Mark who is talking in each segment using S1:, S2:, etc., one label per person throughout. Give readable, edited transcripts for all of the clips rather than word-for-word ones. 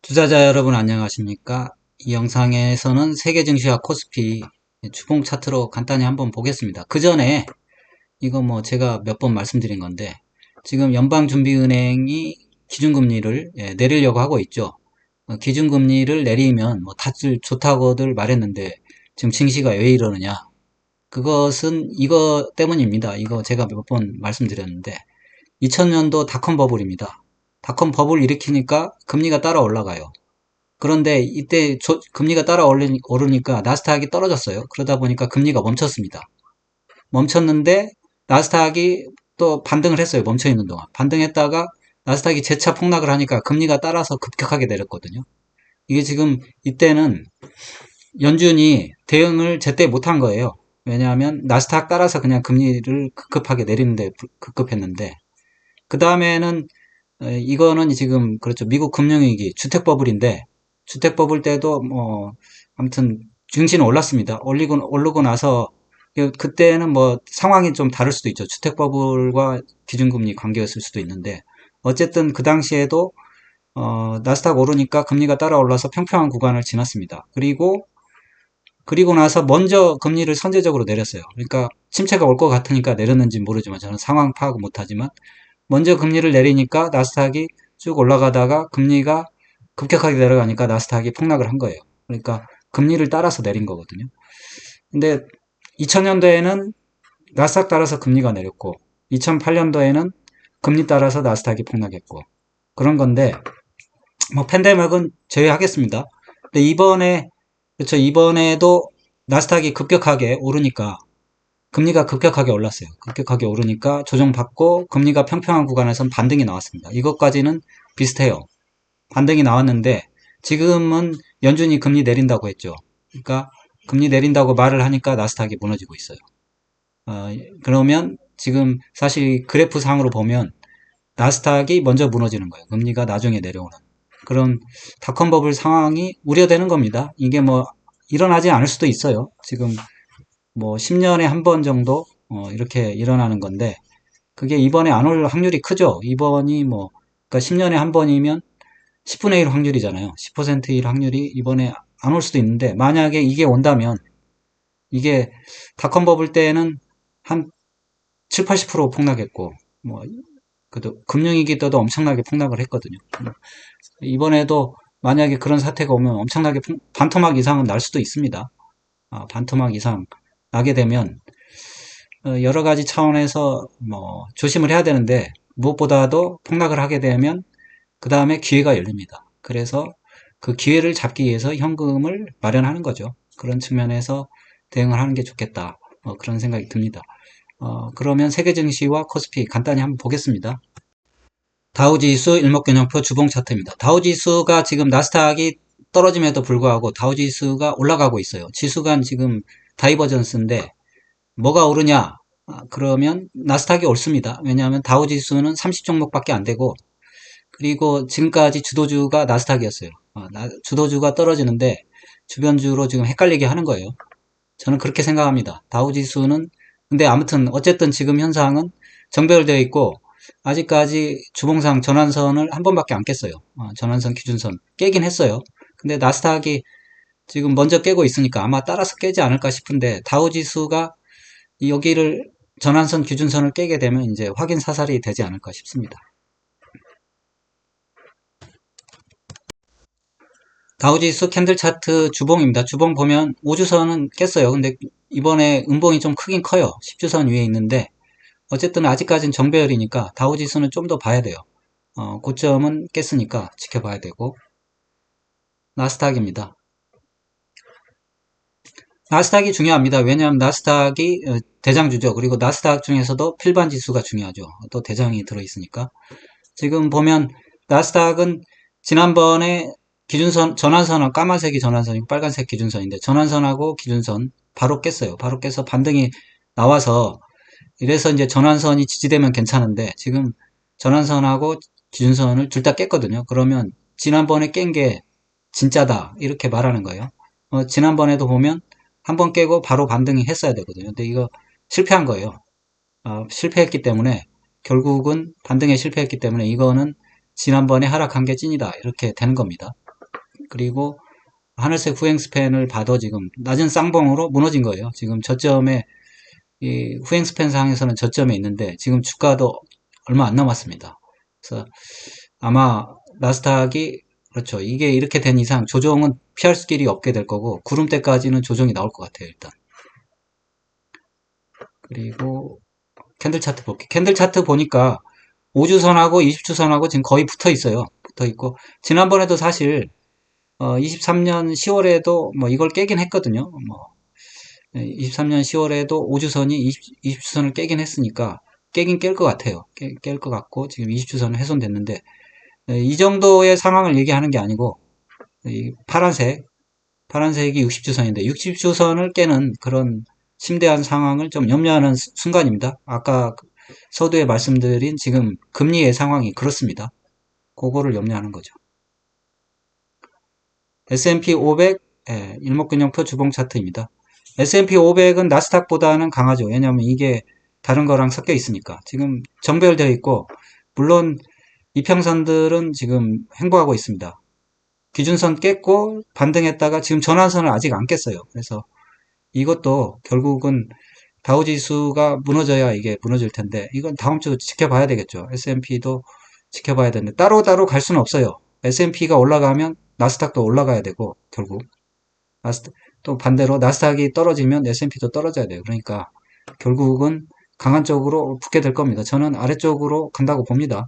S1: 투자자 여러분 안녕하십니까? 이 영상에서는 세계 증시와 코스피 주봉 차트로 간단히 한번 보겠습니다. 그 전에 이거 뭐 제가 몇 번 말씀드린 건데 지금 연방준비은행이 기준금리를 내리려고 하고 있죠. 기준금리를 내리면 뭐 다들 좋다고들 말했는데 지금 증시가 왜 이러느냐? 그것은 이거 때문입니다. 이거 제가 몇 번 말씀드렸는데 2000년도 닷컴 버블입니다. 닷컴 버블 일으키니까 금리가 따라 올라가요. 그런데 이때 금리가 따라 오르니까 나스닥이 떨어졌어요. 그러다 보니까 금리가 멈췄습니다. 멈췄는데 나스닥이 또 반등을 했어요. 멈춰있는 동안. 반등했다가 나스닥이 재차 폭락을 하니까 금리가 따라서 급격하게 내렸거든요. 이게 지금 이때는 연준이 대응을 제때 못한 거예요. 왜냐하면 나스닥 따라서 그냥 금리를 급급하게 내리는데 급급했는데 그 다음에는 이거는 지금 그렇죠. 미국 금융위기 주택 버블인데 주택 버블 때도 뭐 아무튼 증시는 올랐습니다. 오르고 나서 그때는 뭐 상황이 좀 다를 수도 있죠. 주택 버블과 기준금리 관계였을 수도 있는데 어쨌든 그 당시에도 나스닥 오르니까 금리가 따라 올라서 평평한 구간을 지났습니다. 그리고 나서 먼저 금리를 선제적으로 내렸어요. 그러니까 침체가 올 것 같으니까 내렸는지 모르지만 저는 상황 파악은 못하지만 먼저 금리를 내리니까 나스닥이 쭉 올라가다가 금리가 급격하게 내려가니까 나스닥이 폭락을 한 거예요. 그러니까 금리를 따라서 내린 거거든요. 근데 2000년도에는 나스닥 따라서 금리가 내렸고 2008년도에는 금리 따라서 나스닥이 폭락했고 그런 건데 뭐 팬데믹은 제외하겠습니다. 근데 그렇죠. 이번에도 나스닥이 급격하게 오르니까 금리가 급격하게 올랐어요. 급격하게 오르니까 조정받고 금리가 평평한 구간에선 반등이 나왔습니다. 이것까지는 비슷해요. 반등이 나왔는데 지금은 연준이 금리 내린다고 했죠. 그러니까 금리 내린다고 말을 하니까 나스닥이 무너지고 있어요. 그러면 지금 사실 그래프 상으로 보면 나스닥이 먼저 무너지는 거예요. 금리가 나중에 내려오는 그런 닷컴 버블 상황이 우려되는 겁니다. 이게 뭐 일어나지 않을 수도 있어요. 지금 뭐 10년에 한 번 정도 이렇게 일어나는 건데 그게 이번에 안 올 확률이 크죠. 이번이 뭐 그러니까 10년에 한 번이면 10분의 1 확률이잖아요. 10%일 확률이 이번에 안 올 수도 있는데 만약에 이게 온다면 이게 닷컴 버블 때는 한 7, 80% 폭락했고 뭐 그래도 금융위기 때도 엄청나게 폭락을 했거든요. 이번에도 만약에 그런 사태가 오면 엄청나게 반토막 이상은 날 수도 있습니다. 반토막 이상 나게 되면 여러 가지 차원에서 뭐 조심을 해야 되는데 무엇보다도 폭락을 하게 되면 그 다음에 기회가 열립니다. 그래서 그 기회를 잡기 위해서 현금을 마련하는 거죠. 그런 측면에서 대응을 하는 게 좋겠다. 그런 생각이 듭니다. 그러면 세계 증시와 코스피 간단히 한번 보겠습니다. 다우지수 일목균형표 주봉 차트입니다. 다우지수가 지금 나스닥이 떨어짐에도 불구하고 다우지수가 올라가고 있어요. 지수간 지금 다이버전스인데 뭐가 오르냐? 그러면 나스닥이 옳습니다. 왜냐하면 다우지수는 30종목밖에 안 되고 그리고 지금까지 주도주가 나스닥이었어요. 주도주가 떨어지는데 주변주로 지금 헷갈리게 하는 거예요. 저는 그렇게 생각합니다. 다우지수는 근데 아무튼 어쨌든 지금 현상은 정배열되어 있고 아직까지 주봉상 전환선을 한 번밖에 안 깼어요. 전환선 기준선 깨긴 했어요. 근데 나스닥이 지금 먼저 깨고 있으니까 아마 따라서 깨지 않을까 싶은데 다우지수가 여기를 전환선 기준선을 깨게 되면 이제 확인 사살이 되지 않을까 싶습니다. 다우지수 캔들 차트 주봉입니다. 주봉 보면 5주선은 깼어요. 근데 이번에 음봉이 좀 크긴 커요. 10주선 위에 있는데 어쨌든 아직까지는 정배열이니까 다우지수는 좀 더 봐야 돼요. 고점은 깼으니까 지켜봐야 되고 나스닥입니다. 나스닥이 중요합니다. 왜냐하면 나스닥이 대장주죠. 그리고 나스닥 중에서도 필반 지수가 중요하죠. 또 대장이 들어있으니까. 지금 보면 나스닥은 지난번에 기준선, 전환선은 까만색이 전환선이고 빨간색 기준선인데 전환선하고 기준선 바로 깼어요. 바로 깨서 반등이 나와서 이래서 이제 전환선이 지지되면 괜찮은데 지금 전환선하고 기준선을 둘 다 깼거든요. 그러면 지난번에 깬 게 진짜다 이렇게 말하는 거예요. 지난번에도 보면 한 번 깨고 바로 반등이 했어야 되거든요. 근데 이거 실패한 거예요. 실패했기 때문에 결국은 반등에 실패했기 때문에 이거는 지난번에 하락한 게 찐이다 이렇게 되는 겁니다. 그리고 하늘색 후행 스팬을 봐도 지금 낮은 쌍봉으로 무너진 거예요. 지금 저점에 이 후행 스팬 상에서는 저점에 있는데 지금 주가도 얼마 안 남았습니다. 그래서 아마 나스닥이 그렇죠. 이게 이렇게 된 이상 조정은 피할 길이 없게 될 거고 구름대까지는 조정이 나올 것 같아요. 일단. 그리고 캔들 차트 볼게요. 캔들 차트 보니까 5주선하고 20주선하고 지금 거의 붙어 있어요. 붙어 있고 지난번에도 사실 23년 10월에도 뭐 이걸 깨긴 했거든요. 뭐 23년 10월에도 5주선이 20주선을 깨긴 했으니까 깨긴 깰 것 같아요. 깰 것 같고 지금 20주선은 훼손됐는데 이 정도의 상황을 얘기하는 게 아니고 이 파란색이 60주선인데 60주선을 깨는 그런 심대한 상황을 좀 염려하는 순간입니다. 아까 서두에 말씀드린 지금 금리의 상황이 그렇습니다. 그거를 염려하는 거죠. S&P 500 일목균형표 주봉 차트입니다. S&P 500은 나스닥보다는 강하죠. 왜냐하면 이게 다른 거랑 섞여 있으니까. 지금 정배열되어 있고 물론 이평선들은 지금 횡보하고 있습니다. 기준선 깼고 반등했다가 지금 전환선을 아직 안 깼어요. 그래서 이것도 결국은 다우지수가 무너져야 이게 무너질 텐데 이건 다음 주 지켜봐야 되겠죠. S&P도 지켜봐야 되는데 따로따로 갈 수는 없어요. S&P가 올라가면 나스닥도 올라가야 되고 결국 또 반대로 나스닥이 떨어지면 S&P도 떨어져야 돼요. 그러니까 결국은 강한 쪽으로 붙게 될 겁니다. 저는 아래쪽으로 간다고 봅니다.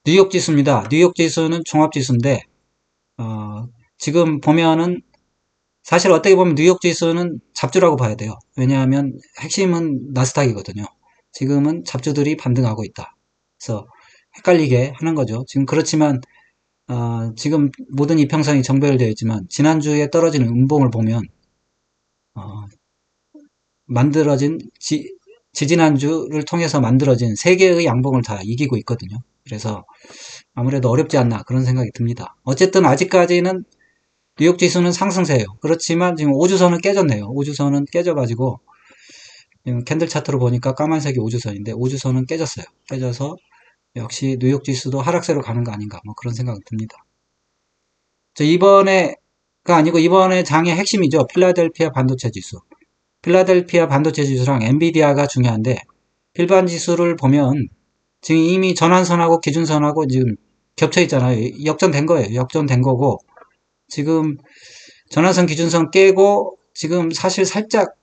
S1: 뉴욕 지수입니다. 뉴욕 지수는 종합 지수인데 지금 보면은 사실 어떻게 보면 뉴욕 지수는 잡주라고 봐야 돼요. 왜냐하면 핵심은 나스닥이거든요. 지금은 잡주들이 반등하고 있다. 그래서 헷갈리게 하는 거죠. 지금 그렇지만 지금 모든 이평선이 정배열되어 있지만 지난주에 떨어지는 음봉을 보면 만들어진 지지난주를 통해서 만들어진 세 개의 양봉을 다 이기고 있거든요. 그래서 아무래도 어렵지 않나 그런 생각이 듭니다. 어쨌든 아직까지는 뉴욕 지수는 상승세예요. 그렇지만 지금 5주선은 깨졌네요. 5주선은 깨져가지고 지금 캔들 차트로 보니까 까만색이 5주선인데 5주선은 깨졌어요. 깨져서 역시 뉴욕 지수도 하락세로 가는 거 아닌가 뭐 그런 생각이 듭니다. 이번에가 아니고 이번에 장의 핵심이죠. 필라델피아 반도체 지수. 필라델피아 반도체 지수랑 엔비디아가 중요한데 필반 지수를 보면 지금 이미 전환선하고 기준선하고 지금 겹쳐 있잖아요. 역전된 거예요. 역전된 거고 지금 전환선 기준선 깨고 지금 사실 살짝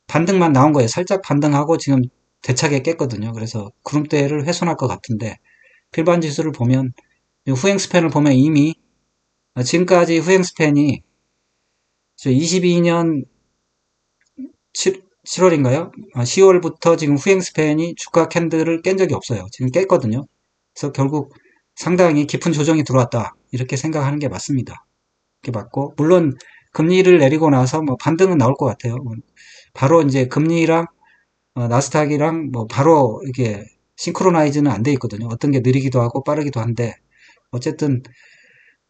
S1: 반등만 나온 거예요. 살짝 반등하고 지금 대차게 깼거든요. 그래서 구름대를 훼손할 것 같은데 필반 지수를 보면 후행 스팬을 보면 이미 지금까지 후행 스팬이 22년 7월인가요? 10월부터 지금 후행 스팬이 주가 캔들을 깬 적이 없어요. 지금 깼거든요. 그래서 결국 상당히 깊은 조정이 들어왔다. 이렇게 생각하는 게 맞습니다. 이렇게 맞고, 물론 금리를 내리고 나서 뭐 반등은 나올 것 같아요. 바로 이제 금리랑 나스닥이랑 뭐 바로 이게 싱크로나이즈는 안 돼 있거든요. 어떤 게 느리기도 하고 빠르기도 한데 어쨌든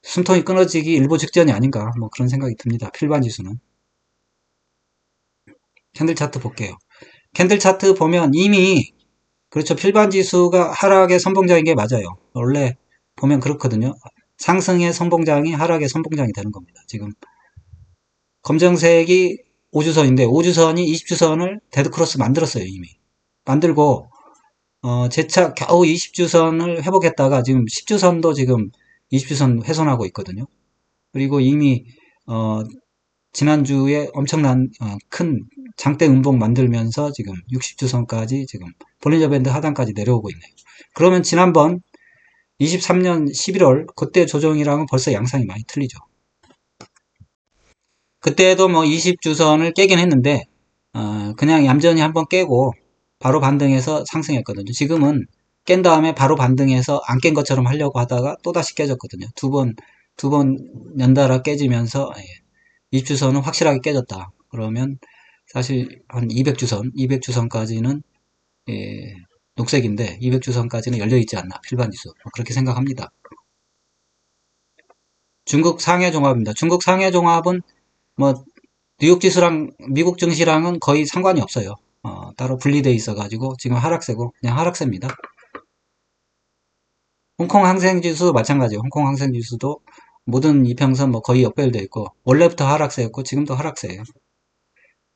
S1: 숨통이 끊어지기 일보 직전이 아닌가 뭐 그런 생각이 듭니다. 필반 지수는. 캔들 차트 볼게요. 캔들 차트 보면 이미 그렇죠. 필반 지수가 하락의 선봉장인 게 맞아요. 원래 보면 그렇거든요. 상승의 선봉장이 하락의 선봉장이 되는 겁니다. 지금 검정색이 5주선인데 5주선이 20주선을 데드크로스 만들었어요. 이미 만들고 재차 겨우 20주선을 회복했다가 지금 10주선도 지금 20주선 훼손하고 있거든요. 그리고 이미 지난주에 엄청난 큰 장대 음봉 만들면서 지금 60주선까지 지금 볼린저 밴드 하단까지 내려오고 있네요. 그러면 지난번 23년 11월 그때 조정이랑은 벌써 양상이 많이 틀리죠. 그때도 뭐 20주선을 깨긴 했는데 그냥 얌전히 한번 깨고 바로 반등해서 상승했거든요. 지금은 깬 다음에 바로 반등해서 안 깬 것처럼 하려고 하다가 또다시 깨졌거든요. 두 번 연달아 깨지면서 20주선은 확실하게 깨졌다. 그러면 사실 한 200주선까지는 녹색인데 200주선까지는 열려있지 않나 필반지수 그렇게 생각합니다. 중국 상해 종합입니다. 중국 상해 종합은 뭐 뉴욕 지수랑 미국 증시랑은 거의 상관이 없어요. 따로 분리되어 있어가지고 지금 하락세고 그냥 하락세입니다. 홍콩 항생지수 마찬가지예요. 홍콩 항생지수도 모든 이평선 뭐 거의 역배열되어 있고 원래부터 하락세였고 지금도 하락세예요.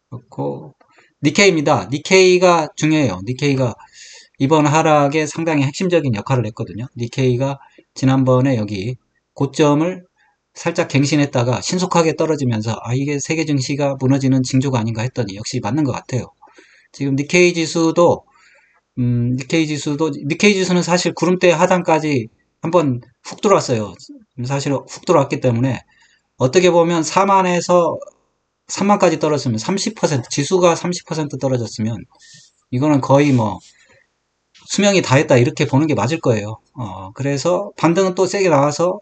S1: 그렇고 니케이입니다. 니케이가 중요해요. 니케이가 이번 하락에 상당히 핵심적인 역할을 했거든요. 니케이가 지난번에 여기 고점을 살짝 갱신했다가 신속하게 떨어지면서 아 이게 세계 증시가 무너지는 징조가 아닌가 했더니 역시 맞는 것 같아요. 지금 니케이 지수는 사실 구름대 하단까지 한번 훅 들어왔어요. 사실 훅 들어왔기 때문에 어떻게 보면 4만에서 3만까지 떨어졌으면 30% 지수가 30% 떨어졌으면 이거는 거의 뭐 수명이 다 했다 이렇게 보는 게 맞을 거예요. 그래서 반등은 또 세게 나와서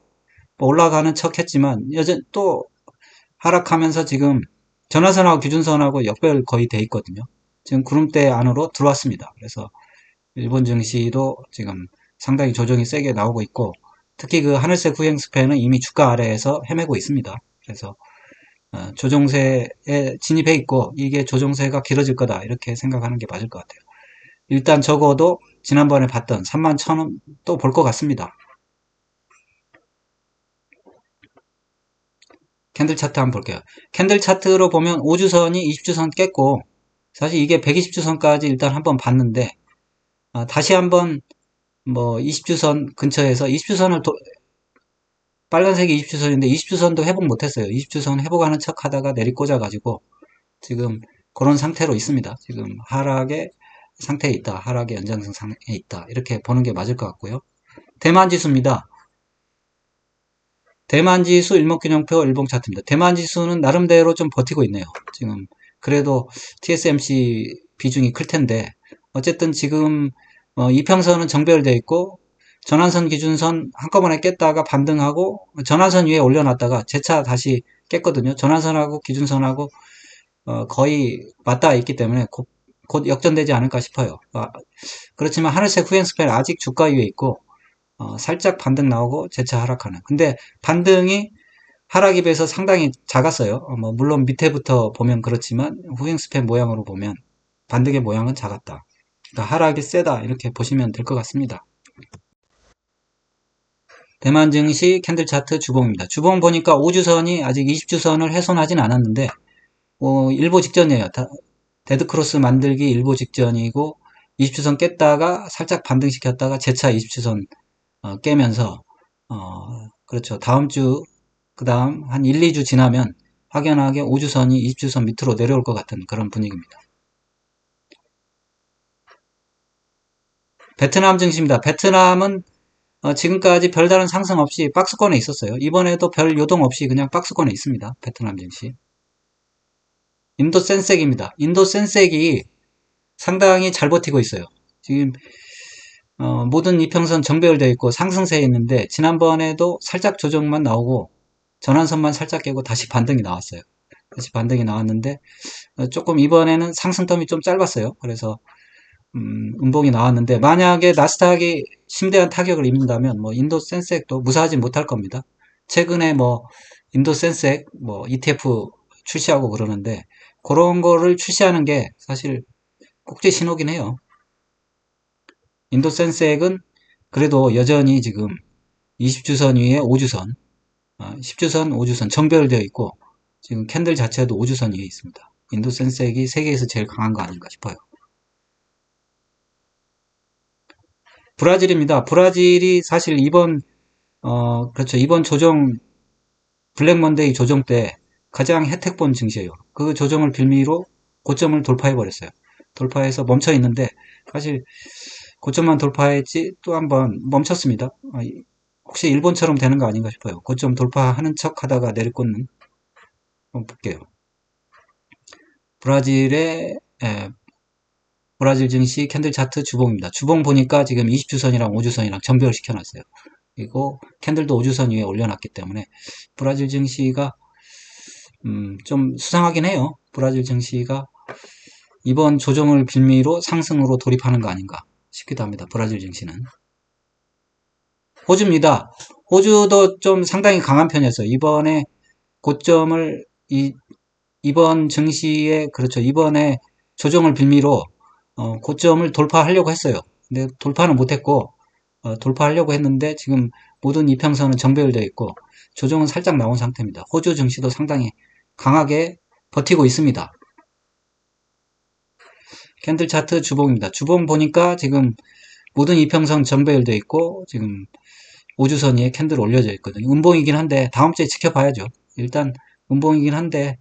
S1: 뭐 올라가는 척 했지만 여전 또 하락하면서 지금 전화선하고 기준선하고 역별 거의 돼 있거든요. 지금 구름대 안으로 들어왔습니다. 그래서 일본 증시도 지금 상당히 조정이 세게 나오고 있고 특히 그 하늘색 후행 스팬은 이미 주가 아래에서 헤매고 있습니다. 그래서 조정세에 진입해 있고 이게 조정세가 길어질 거다 이렇게 생각하는 게 맞을 것 같아요. 일단 적어도 지난번에 봤던 31,000원 또 볼 것 같습니다. 캔들 차트 한번 볼게요. 캔들 차트로 보면 5주선이 20주선 깼고 사실 이게 120주선까지 일단 한번 봤는데 다시 한번 뭐 20주선 근처에서 20주선을 빨간색이 20주선인데 20주선도 회복 못했어요. 20주선 회복하는 척 하다가 내리꽂아가지고 지금 그런 상태로 있습니다. 지금 하락의 상태에 있다. 하락의 연장성 상태에 있다. 이렇게 보는 게 맞을 것 같고요. 대만 지수입니다. 대만 지수 일목균형표 일봉 차트입니다. 대만 지수는 나름대로 좀 버티고 있네요. 지금 그래도 TSMC 비중이 클 텐데 어쨌든 지금 이평선은 정배열되어 있고 전환선 기준선 한꺼번에 깼다가 반등하고 전환선 위에 올려놨다가 재차 다시 깼거든요. 전환선하고 기준선하고 거의 맞닿아 있기 때문에 곧 역전되지 않을까 싶어요. 그렇지만 하늘색 후행 스팬 아직 주가 위에 있고 살짝 반등 나오고 재차 하락하는. 근데 반등이 하락에 비해서 상당히 작았어요. 뭐 물론 밑에부터 보면 그렇지만 후행 스팬 모양으로 보면 반등의 모양은 작았다. 그러니까 하락이 세다 이렇게 보시면 될 것 같습니다. 대만 증시 캔들 차트 주봉입니다. 주봉 보니까 5주선이 아직 20주선을 훼손하진 않았는데 일보 직전이에요. 데드크로스 만들기 일보 직전이고 20주선 깼다가 살짝 반등시켰다가 재차 20주선 깨면서 그렇죠. 다음 주 그 다음 한 1, 2주 지나면 확연하게 5주선이 20주선 밑으로 내려올 것 같은 그런 분위기입니다. 베트남 증시입니다. 베트남은 지금까지 별다른 상승 없이 박스권에 있었어요. 이번에도 별 요동 없이 그냥 박스권에 있습니다. 베트남 증시. 인도 센섹입니다. 인도 센섹이 상당히 잘 버티고 있어요. 지금 모든 이평선 정배열되어 있고 상승세에 있는데 지난번에도 살짝 조정만 나오고 전환선만 살짝 깨고 다시 반등이 나왔어요. 다시 반등이 나왔는데 조금 이번에는 상승텀이 좀 짧았어요. 그래서 음봉이 나왔는데 만약에 나스닥이 심대한 타격을 입는다면 뭐 인도 센섹도 무사하지 못할 겁니다. 최근에 뭐 인도 센섹 뭐 ETF 출시하고 그러는데 그런 거를 출시하는 게 사실 꼭지 신호긴 해요. 인도 센섹은 그래도 여전히 지금 20주선 위에 5주선, 10주선, 5주선 정배열되어 있고 지금 캔들 자체도 5주선 위에 있습니다. 인도 센섹이 세계에서 제일 강한 거 아닌가 싶어요. 브라질입니다. 브라질이 사실 그렇죠. 이번 조정, 블랙 먼데이 조정 때 가장 혜택 본 증시예요. 그 조정을 빌미로 고점을 돌파해버렸어요. 돌파해서 멈춰 있는데 사실 고점만 돌파했지 또 한번 멈췄습니다. 혹시 일본처럼 되는 거 아닌가 싶어요. 고점 돌파하는 척 하다가 내리꽂는. 한번 볼게요. 브라질의 브라질 증시 캔들 차트 주봉입니다. 주봉 보니까 지금 20주선이랑 5주선이랑 전별을 시켜놨어요. 그리고 캔들도 5주선 위에 올려놨기 때문에 브라질 증시가 좀 수상하긴 해요. 브라질 증시가 이번 조정을 빌미로 상승으로 돌입하는 거 아닌가 싶기도 합니다. 브라질 증시는. 호주입니다. 호주도 좀 상당히 강한 편이었어요. 이번에 고점을 이번 증시에 그렇죠. 이번에 조정을 빌미로 고점을 돌파하려고 했어요. 근데 돌파는 못했고 돌파하려고 했는데 지금 모든 이평선은 정배열되어 있고 조정은 살짝 나온 상태입니다. 호주 증시도 상당히 강하게 버티고 있습니다. 캔들 차트 주봉입니다. 주봉 보니까 지금 모든 이평선 정배열되어 있고 지금 5주선 위에 캔들 올려져 있거든요. 음봉이긴 한데 다음 주에 지켜봐야죠. 일단 음봉이긴 한데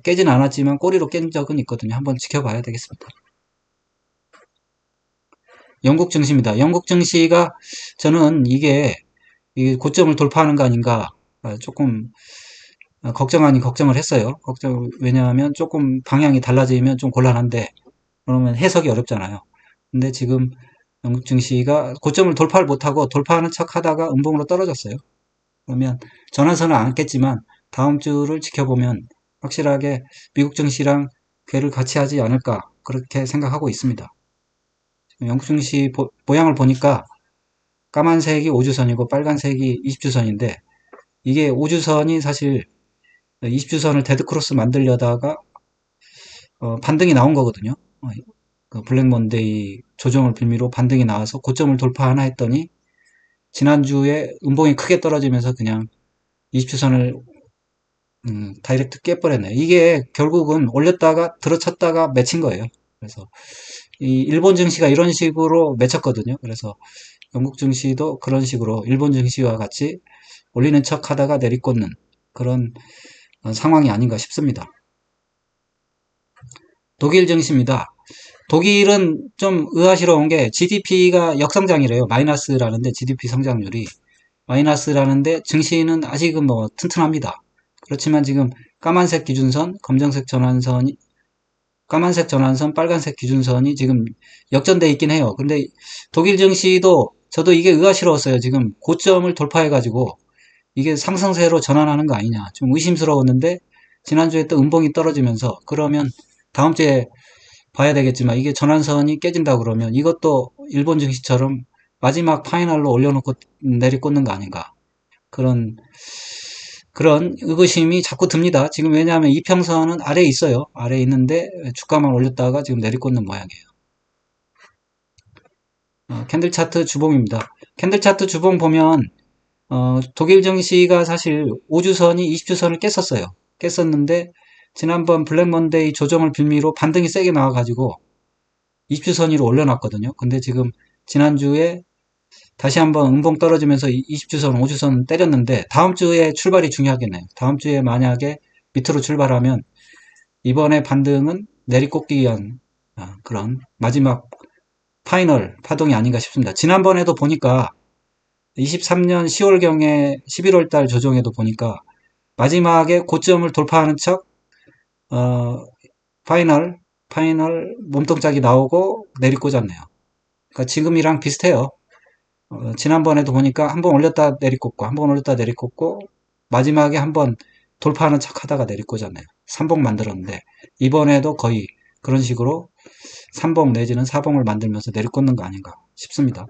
S1: 깨진 않았지만 꼬리로 깬 적은 있거든요. 한번 지켜봐야 되겠습니다. 영국 증시입니다. 영국 증시가 저는 이게 고점을 돌파하는 거 아닌가 조금 걱정 아닌 걱정을 했어요. 왜냐하면 조금 방향이 달라지면 좀 곤란한데 그러면 해석이 어렵잖아요. 근데 지금 영국 증시가 고점을 돌파를 못하고 돌파하는 척 하다가 음봉으로 떨어졌어요. 그러면 전환선은 안 깼지만 다음 주를 지켜보면 확실하게 미국 증시랑 궤를 같이 하지 않을까 그렇게 생각하고 있습니다. 영국 증시 모양을 보니까 까만색이 5주선이고 빨간색이 20주선인데 이게 5주선이 사실 20주선을 데드크로스 만들려다가 반등이 나온 거거든요. 그 블랙 먼데이 조정을 빌미로 반등이 나와서 고점을 돌파하나 했더니 지난주에 음봉이 크게 떨어지면서 그냥 20주선을 다이렉트 깨버렸네요. 이게 결국은 올렸다가 들어쳤다가 맺힌 거예요. 그래서 이 일본 증시가 이런 식으로 맺혔거든요. 그래서 영국 증시도 그런 식으로 일본 증시와 같이 올리는 척 하다가 내리꽂는 그런 상황이 아닌가 싶습니다. 독일 증시입니다. 독일은 좀 의아스러운 게 GDP가 역성장이래요. 마이너스라는데 GDP 성장률이 마이너스라는데 증시는 아직은 뭐 튼튼합니다. 그렇지만 지금 까만색 기준선, 검정색 전환선이 까만색 전환선, 빨간색 기준선이 지금 역전돼 있긴 해요. 근데 독일 증시도 저도 이게 의아스러웠어요. 지금 고점을 돌파해가지고 이게 상승세로 전환하는 거 아니냐. 좀 의심스러웠는데 지난주에 또 음봉이 떨어지면서 그러면 다음 주에 봐야 되겠지만 이게 전환선이 깨진다 그러면 이것도 일본 증시처럼 마지막 파이널로 올려놓고 내리꽂는 거 아닌가. 그런 의구심이 자꾸 듭니다. 지금 왜냐하면 이평선은 아래에 있어요. 아래에 있는데 주가만 올렸다가 지금 내리꽂는 모양이에요. 캔들 차트 주봉입니다. 캔들 차트 주봉 보면 독일 증시가 사실 5주선이 20주선을 깼었어요. 깼었는데 지난번 블랙 먼데이 조정을 빌미로 반등이 세게 나와가지고 20주선 위로 올려놨거든요. 근데 지금 지난주에 다시 한번 음봉 떨어지면서 20주선, 5주선 때렸는데 다음 주에 출발이 중요하겠네요. 다음 주에 만약에 밑으로 출발하면 이번에 반등은 내리꽂기 위한 그런 마지막 파이널 파동이 아닌가 싶습니다. 지난번에도 보니까 23년 10월경에 11월달 조정에도 보니까 마지막에 고점을 돌파하는 척 파이널 몸통짝이 나오고 내리꽂았네요. 그러니까 지금이랑 비슷해요. 지난번에도 보니까 한 번 올렸다 내리꽂고 한 번 올렸다 내리꽂고 마지막에 한 번 돌파하는 척 하다가 내리꽂았네요. 3봉 만들었는데 이번에도 거의 그런 식으로 3봉 내지는 4봉을 만들면서 내리꽂는 거 아닌가 싶습니다.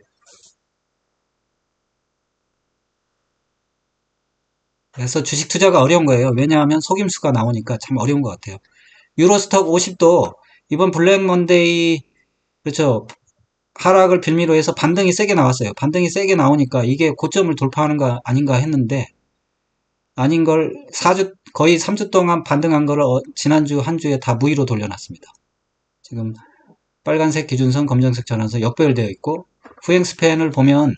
S1: 그래서 주식 투자가 어려운 거예요. 왜냐하면 속임수가 나오니까 참 어려운 것 같아요. 유로스톡 50도 이번 블랙 먼데이 그렇죠. 하락을 빌미로 해서 반등이 세게 나왔어요. 반등이 세게 나오니까 이게 고점을 돌파하는 거 아닌가 했는데 아닌 걸 4주 거의 3주 동안 반등한 거를 지난주 한 주에 다 무위로 돌려놨습니다. 지금 빨간색 기준선, 검정색 전환선 역배열되어 있고 후행 스팬을 보면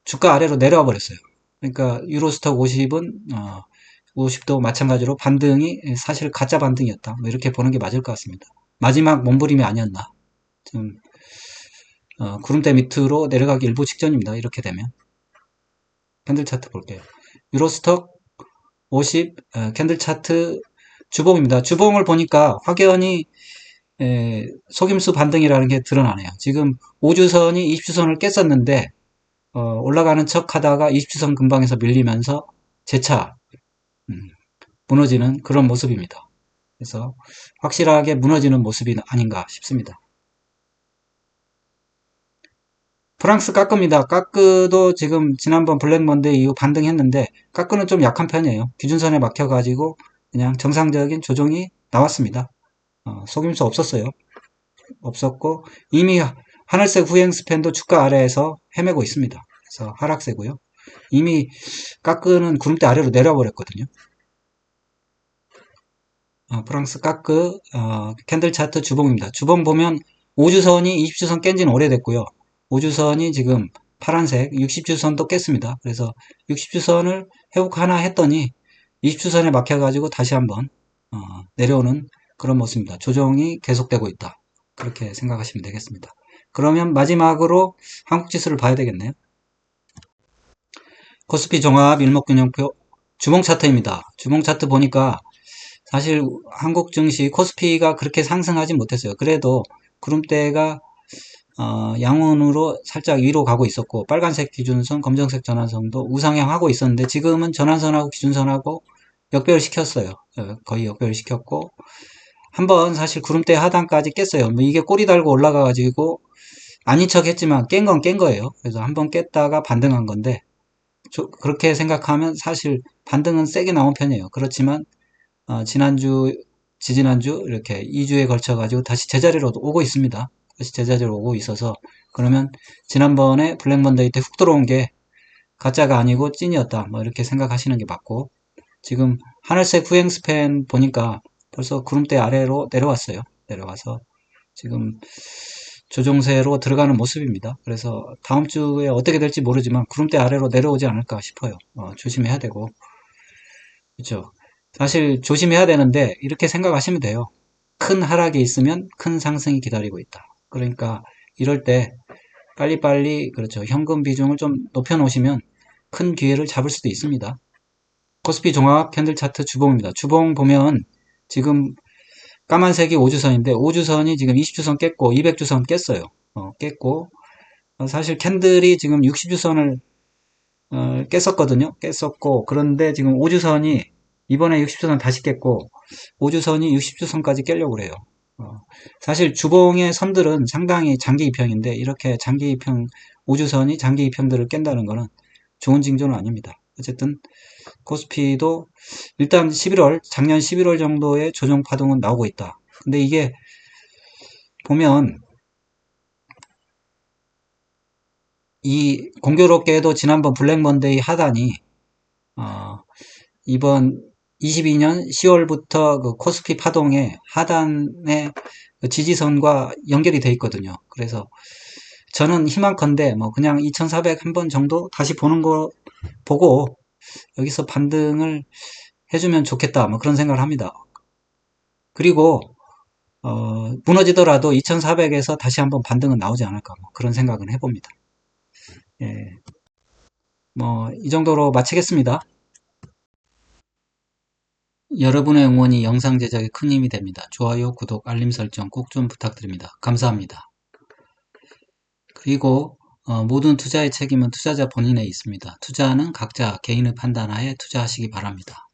S1: 주가 아래로 내려와 버렸어요. 그러니까 유로스톡 50은 50도 마찬가지로 반등이 사실 가짜 반등이었다. 뭐 이렇게 보는 게 맞을 것 같습니다. 마지막 몸부림이 아니었나. 좀 구름대 밑으로 내려가기 일부 직전입니다. 이렇게 되면 캔들 차트 볼게요. 유로스톡 50 캔들 차트 주봉입니다. 주봉을 보니까 확연히 속임수 반등이라는 게 드러나네요. 지금 5주선이 20주선을 깼었는데 올라가는 척 하다가 20주선 근방에서 밀리면서 재차 무너지는 그런 모습입니다. 그래서 확실하게 무너지는 모습이 아닌가 싶습니다. 프랑스 까끄입니다. 까끄도 지금 지난번 블랙 먼데이 이후 반등했는데 까끄는 좀 약한 편이에요. 기준선에 막혀가지고 그냥 정상적인 조정이 나왔습니다. 속임수 없었어요. 없었고 이미 하늘색 후행스팬도 주가 아래에서 헤매고 있습니다. 그래서 하락세고요. 이미 까끄는 구름대 아래로 내려와 버렸거든요. 프랑스 까끄 캔들 차트 주봉입니다. 주봉 보면 5주선이 20주선 깬 지는 오래됐고요. 5주선이 지금 파란색 60주선도 깼습니다. 그래서 60주선을 회복하나 했더니 20주선에 막혀가지고 다시 한번 내려오는 그런 모습입니다. 조정이 계속되고 있다. 그렇게 생각하시면 되겠습니다. 그러면 마지막으로 한국지수를 봐야 되겠네요. 코스피 종합 일목균형표 주봉 차트입니다. 주봉 차트 보니까 사실 한국 증시 코스피가 그렇게 상승하지 못했어요. 그래도 구름대가 양운으로 살짝 위로 가고 있었고 빨간색 기준선, 검정색 전환선도 우상향하고 있었는데 지금은 전환선하고 기준선하고 역배열 시켰어요. 거의 역배열 시켰고 한번 사실 구름대 하단까지 깼어요. 뭐 이게 꼬리 달고 올라가 가지고 아닌 척 했지만 깬 건 깬 거예요. 그래서 한번 깼다가 반등한 건데 그렇게 생각하면 사실 반등은 세게 나온 편이에요. 그렇지만 지난주, 지지난주 이렇게 2주에 걸쳐 가지고 다시 제자리로 오고 있습니다. 다시 제자리로 오고 있어서 그러면 지난번에 블랙 먼데이 때 훅 들어온 게 가짜가 아니고 찐이었다. 뭐 이렇게 생각하시는 게 맞고 지금 하늘색 후행 스팬 보니까 벌써 구름대 아래로 내려왔어요. 내려와서 지금 조정세로 들어가는 모습입니다. 그래서 다음 주에 어떻게 될지 모르지만 구름대 아래로 내려오지 않을까 싶어요. 조심해야 되고 그렇죠. 사실 조심해야 되는데 이렇게 생각하시면 돼요. 큰 하락이 있으면 큰 상승이 기다리고 있다. 그러니까 이럴 때 빨리빨리 그렇죠. 현금 비중을 좀 높여 놓으시면 큰 기회를 잡을 수도 있습니다. 코스피 종합 캔들 차트 주봉입니다. 주봉 보면 지금 까만색이 5주선인데 5주선이 지금 20주선 깼고 200주선 깼어요. 깼고 사실 캔들이 지금 60주선을 깼었거든요. 깼었고 그런데 지금 5주선이 이번에 60주선 다시 깼고 5주선이 60주선까지 깨려고 그래요. 사실 주봉의 선들은 상당히 장기 입형인데 이렇게 장기 입형 5주선이 장기 입형들을 깬다는 것은 좋은 징조는 아닙니다. 어쨌든 코스피도 일단 11월 작년 11월 정도의 조정 파동은 나오고 있다. 근데 이게 보면 이 공교롭게도 지난번 블랙 먼데이 하단이 이번 22년 10월부터 그 코스피 파동의 하단의 그 지지선과 연결이 돼 있거든요. 그래서 저는 희망컨대 뭐 그냥 2400 한 번 정도 다시 보는 거 보고 여기서 반등을 해주면 좋겠다 뭐 그런 생각을 합니다. 그리고 무너지더라도 2400에서 다시 한번 반등은 나오지 않을까 뭐 그런 생각은 해봅니다. 예, 뭐 이 정도로 마치겠습니다. 여러분의 응원이 영상 제작에 큰 힘이 됩니다. 좋아요, 구독, 알림 설정 꼭 좀 부탁드립니다. 감사합니다. 그리고 모든 투자의 책임은 투자자 본인에 있습니다. 투자는 각자 개인의 판단하에 투자하시기 바랍니다.